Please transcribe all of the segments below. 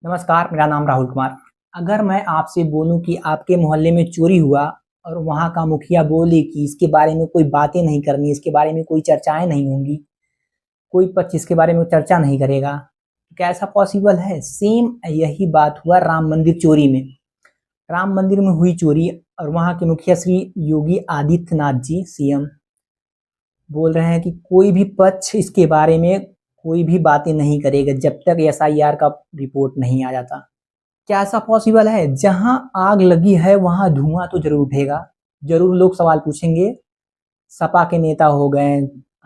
नमस्कार, मेरा नाम राहुल कुमार। अगर मैं आपसे बोलूँ कि आपके मोहल्ले में चोरी हुआ और वहाँ का मुखिया बोले कि इसके बारे में कोई बातें नहीं करनी, इसके बारे में कोई चर्चाएँ नहीं होंगी, कोई पक्ष इसके बारे में चर्चा नहीं करेगा, क्या ऐसा पॉसिबल है? सेम यही बात हुआ राम मंदिर चोरी में। राम मंदिर में हुई चोरी और वहाँ के मुखिया श्री योगी आदित्यनाथ जी सीएम बोल रहे हैं कि कोई भी पक्ष इसके बारे में कोई भी बातें नहीं करेगा जब तक एसआईआर का रिपोर्ट नहीं आ जाता। क्या ऐसा पॉसिबल है? जहां आग लगी है वहां धुआं तो जरूर उठेगा, जरूर लोग सवाल पूछेंगे। सपा के नेता हो गए,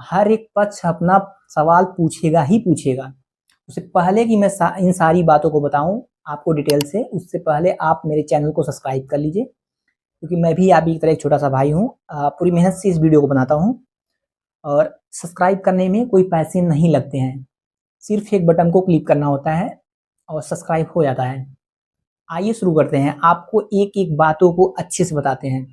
हर एक पक्ष अपना सवाल पूछेगा ही पूछेगा। उससे पहले कि मैं इन सारी बातों को बताऊं आपको डिटेल से, उससे पहले आप मेरे चैनल को सब्सक्राइब कर लीजिए, क्योंकि मैं भी आप ही की तरह एक छोटा सा भाई हूँ। पूरी मेहनत से इस वीडियो को बनाता हूँ और सब्सक्राइब करने में कोई पैसे नहीं लगते हैं, सिर्फ एक बटन को क्लिक करना होता है और सब्सक्राइब हो जाता है। आइए शुरू करते हैं, आपको एक एक बातों को अच्छे से बताते हैं।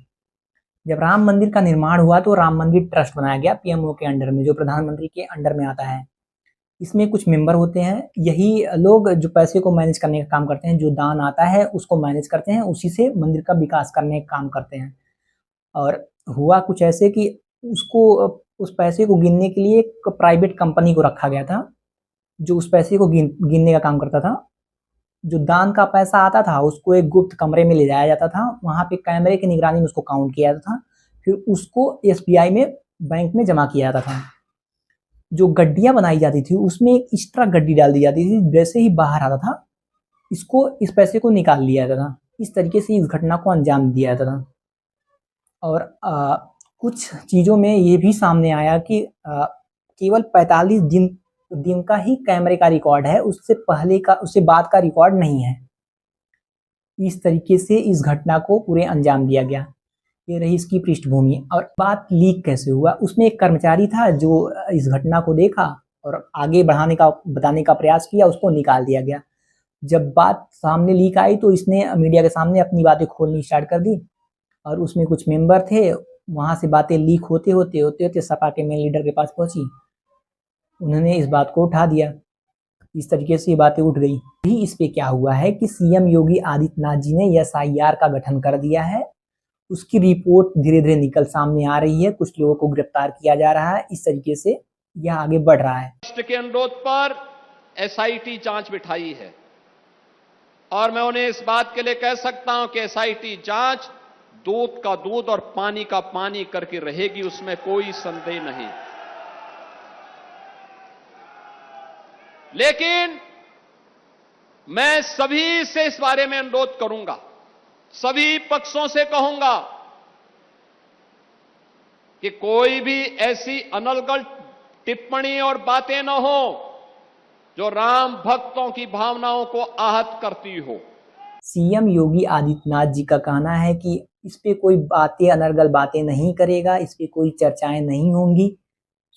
जब राम मंदिर का निर्माण हुआ तो राम मंदिर ट्रस्ट बनाया गया पीएमओ के अंडर में, जो प्रधानमंत्री के अंडर में आता है। इसमें कुछ मेंबर होते हैं, यही लोग जो पैसे को मैनेज करने का काम करते हैं, जो दान आता है उसको मैनेज करते हैं, उसी से मंदिर का विकास करने का काम करते हैं। और हुआ कुछ ऐसे कि उसको उस पैसे को गिनने के लिए एक प्राइवेट कंपनी को रखा गया था, जो उस पैसे को गिनने का काम करता था। जो दान का पैसा आता था उसको एक गुप्त कमरे में ले जाया जाता था, वहां पे कैमरे की निगरानी में उसको काउंट किया जाता था, फिर उसको एसबीआई में बैंक में जमा किया जाता था। जो गड्डियां बनाई जाती थी उसमें एक एक्स्ट्रा गड्डी डाल दी जाती थी, जैसे ही बाहर आता था इस पैसे को निकाल लिया जाता था। इस तरीके से इस घटना को अंजाम दिया जाता था। और कुछ चीज़ों में ये भी सामने आया कि केवल 45 दिन का ही कैमरे का रिकॉर्ड है, उससे बाद का रिकॉर्ड नहीं है। इस तरीके से इस घटना को पूरे अंजाम दिया गया। ये रही इसकी पृष्ठभूमि। और बात लीक कैसे हुआ, उसमें एक कर्मचारी था जो इस घटना को देखा और आगे बताने का प्रयास किया, उसको निकाल दिया गया। जब बात सामने लीक आई तो इसने मीडिया के सामने अपनी बातें खोलनी स्टार्ट कर दी और उसमें कुछ मेंबर थे, वहां से बातें लीक होते होते सपा के मेन लीडर के पास पहुंची, उन्होंने इस बात को उठा दिया। इस तरीके से ये बातें उठ गई। भी इस पे क्या हुआ है कि सीएम योगी आदित्यनाथ जी ने एसआईआर का गठन कर दिया है, उसकी रिपोर्ट धीरे धीरे निकल सामने आ रही है, कुछ लोगों को गिरफ्तार किया जा रहा है। इस तरीके से यह आगे बढ़ रहा है। राष्ट्र के अनुरोध पर एसआईटी जांच बिठाई है और मैं उन्हें इस बात के लिए कह सकता हूं कि एसआईटी जांच दूध का दूध और पानी का पानी करके रहेगी, उसमें कोई संदेह नहीं। लेकिन मैं सभी से इस बारे में अनुरोध करूंगा, सभी पक्षों से कहूंगा कि कोई भी ऐसी अनर्गल टिप्पणी और बातें न हो जो राम भक्तों की भावनाओं को आहत करती हो। सीएम योगी आदित्यनाथ जी का कहना है कि इस पे कोई बातें, अनर्गल बातें नहीं करेगा, इस पे कोई चर्चाएं नहीं होंगी।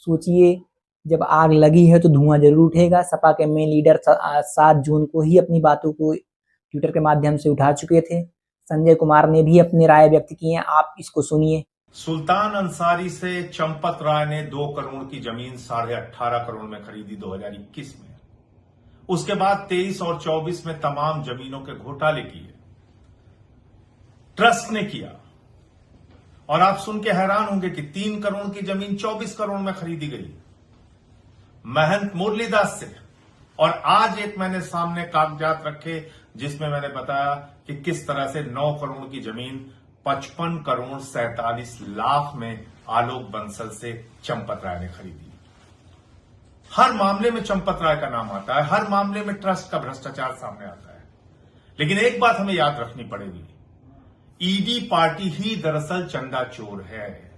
सोचिए, जब आग लगी है तो धुआं जरूर उठेगा। सपा के मेन लीडर 7 जून को ही अपनी बातों को ट्विटर के माध्यम से उठा चुके थे। संजय कुमार ने भी अपनी राय व्यक्त की है, आप इसको सुनिए। सुल्तान अंसारी से चंपत राय ने 2 करोड़ की जमीन 18.5 करोड़ में खरीदी 2021 में। उसके बाद 23 और 24 में तमाम जमीनों के घोटाले किए, ट्रस्ट ने किया। और आप सुन के हैरान होंगे कि 3 करोड़ की जमीन 24 करोड़ में खरीदी गई महंत मुरलीदास से। और आज एक मैंने सामने कागजात रखे जिसमें मैंने बताया कि किस तरह से 9 करोड़ की जमीन 55 करोड़ 47 लाख में आलोक बंसल से चंपत राय ने खरीदी। हर मामले में चंपत राय का नाम आता है, हर मामले में ट्रस्ट का भ्रष्टाचार सामने आता है। लेकिन एक बात हमें याद रखनी पड़ेगी, ईडी पार्टी ही दरअसल चंदा चोर है।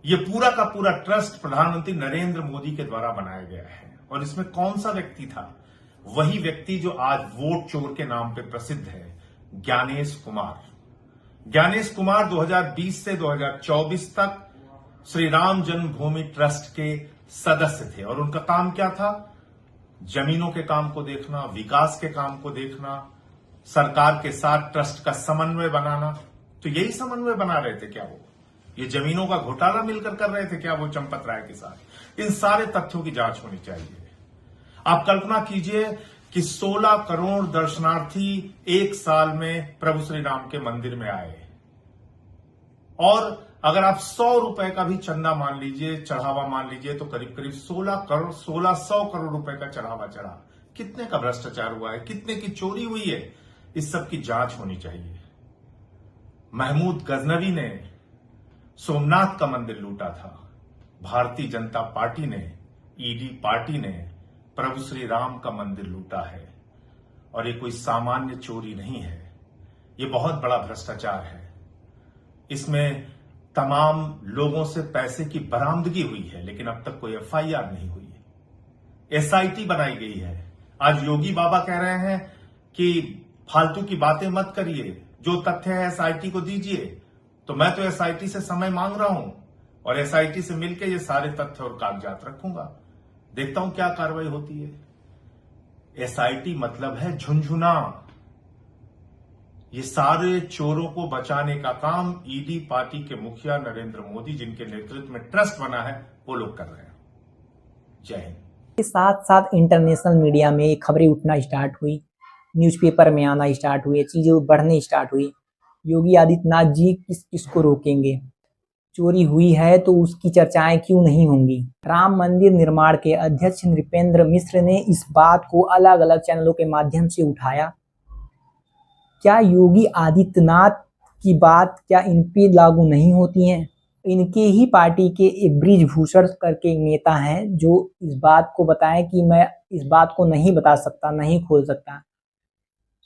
यह पूरा का पूरा ट्रस्ट प्रधानमंत्री नरेंद्र मोदी के द्वारा बनाया गया है। और इसमें कौन सा व्यक्ति था? वही व्यक्ति जो आज वोट चोर के नाम पे प्रसिद्ध है, ज्ञानेश कुमार। ज्ञानेश कुमार 2020 से 2024 तक श्री राम जन्मभूमि ट्रस्ट के सदस्य थे। और उनका काम क्या था? जमीनों के काम को देखना, विकास के काम को देखना, सरकार के साथ ट्रस्ट का समन्वय बनाना। तो यही समन्वय बना रहे थे क्या वो? ये जमीनों का घोटाला मिलकर कर रहे थे क्या वो चंपत राय के साथ? इन सारे तथ्यों की जांच होनी चाहिए। आप कल्पना कीजिए कि 16 करोड़ दर्शनार्थी एक साल में प्रभु श्री राम के मंदिर में आए। और अगर आप 100 रुपए का भी चंदा मान लीजिए, चढ़ावा मान लीजिए, तो करीब करीब 1600 करोड़ रुपए का चढ़ावा चढ़ा। कितने का भ्रष्टाचार हुआ है, कितने की चोरी हुई है, इस सब की जांच होनी चाहिए। महमूद गजनवी ने सोमनाथ का मंदिर लूटा था। भारतीय जनता पार्टी ने, ईडी पार्टी ने प्रभु श्री राम का मंदिर लूटा है। और ये कोई सामान्य चोरी नहीं है, ये बहुत बड़ा भ्रष्टाचार है। इसमें तमाम लोगों से पैसे की बरामदगी हुई है, लेकिन अब तक कोई एफआईआर नहीं हुई है। एसआईटी बनाई गई है। आज योगी बाबा कह रहे हैं कि फालतू की बातें मत करिए, जो तथ्य है एसआईटी को दीजिए। तो मैं तो एसआईटी से समय मांग रहा हूं और एसआईटी से मिलकर ये सारे तथ्य और कागजात रखूंगा। देखता हूं क्या कार्रवाई होती है। एसआईटी मतलब है झुनझुना। ये सारे चोरों को बचाने का काम ईडी पार्टी के मुखिया नरेंद्र मोदी, जिनके नेतृत्व में ट्रस्ट बना है, वो लोग कर रहे हैं। जय हिंद। के साथ साथ इंटरनेशनल मीडिया में खबरें उठना स्टार्ट हुई, न्यूज़पेपर में आना स्टार्ट हुई, चीज़ें बढ़ने स्टार्ट हुई। योगी आदित्यनाथ जी किसको रोकेंगे? चोरी हुई है तो उसकी चर्चाएं क्यों नहीं होंगी? राम मंदिर निर्माण के अध्यक्ष नृपेंद्र मिश्र ने इस बात को अलग अलग चैनलों के माध्यम से उठाया। क्या योगी आदित्यनाथ की बात क्या इन पे लागू नहीं होती है? इनके ही पार्टी के एक ब्रिजभूषण करके नेता हैं जो इस बात को बताएं कि मैं इस बात को नहीं बता सकता, नहीं खोल सकता।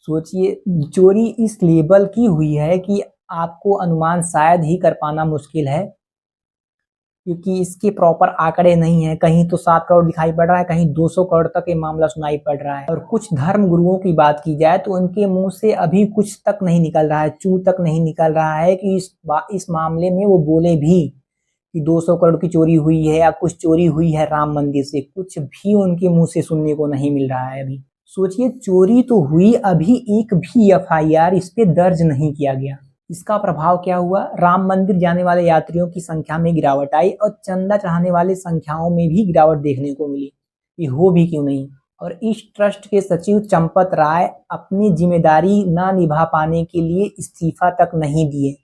सोचिए, चोरी इस लेवल की हुई है कि आपको अनुमान शायद ही कर पाना मुश्किल है, क्योंकि इसके प्रॉपर आंकड़े नहीं है। कहीं तो 7 करोड़ दिखाई पड़ रहा है, कहीं 200 करोड़ तक ये मामला सुनाई पड़ रहा है। और कुछ धर्म गुरुओं की बात की जाए तो उनके मुंह से अभी कुछ तक नहीं निकल रहा है, चू तक नहीं निकल रहा है कि इस मामले में वो बोले भी कि 200 करोड़ की चोरी हुई है या कुछ चोरी हुई है राम मंदिर से। कुछ भी उनके मुंह से सुनने को नहीं मिल रहा है अभी। सोचिए, चोरी तो हुई, अभी एक भी एफआईआर इस पे दर्ज नहीं किया गया। इसका प्रभाव क्या हुआ? राम मंदिर जाने वाले यात्रियों की संख्या में गिरावट आई और चंदा चढ़ाने वाले संख्याओं में भी गिरावट देखने को मिली। ये हो भी क्यों नहीं? और इस ट्रस्ट के सचिव चंपत राय अपनी जिम्मेदारी न निभा पाने के लिए इस्तीफा तक नहीं दिए।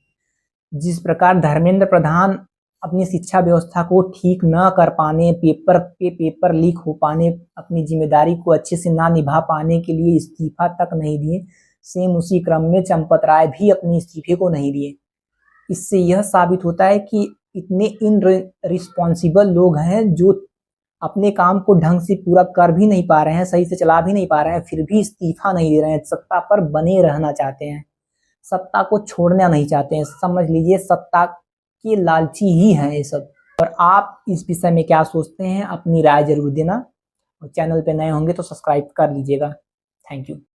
जिस प्रकार धर्मेंद्र प्रधान अपनी शिक्षा व्यवस्था को ठीक न कर पाने, पेपर लीक हो पाने, अपनी जिम्मेदारी को अच्छे से ना निभा पाने के लिए इस्तीफा तक नहीं दिए, सेम उसी क्रम में चंपत राय भी अपने इस्तीफे को नहीं दिए। इससे यह साबित होता है कि इतने इनरिस्पॉन्सिबल लोग हैं जो अपने काम को ढंग से पूरा कर भी नहीं पा रहे हैं, सही से चला भी नहीं पा रहे हैं, फिर भी इस्तीफा नहीं दे रहे हैं। सत्ता पर बने रहना चाहते हैं, सत्ता को छोड़ना नहीं चाहते हैं। समझ लीजिए, सत्ता के लालची ही हैं ये सब। और आप इस विषय में क्या सोचते हैं? अपनी राय जरूर देना। और चैनल पे नए होंगे तो सब्सक्राइब कर लीजिएगा। Thank you.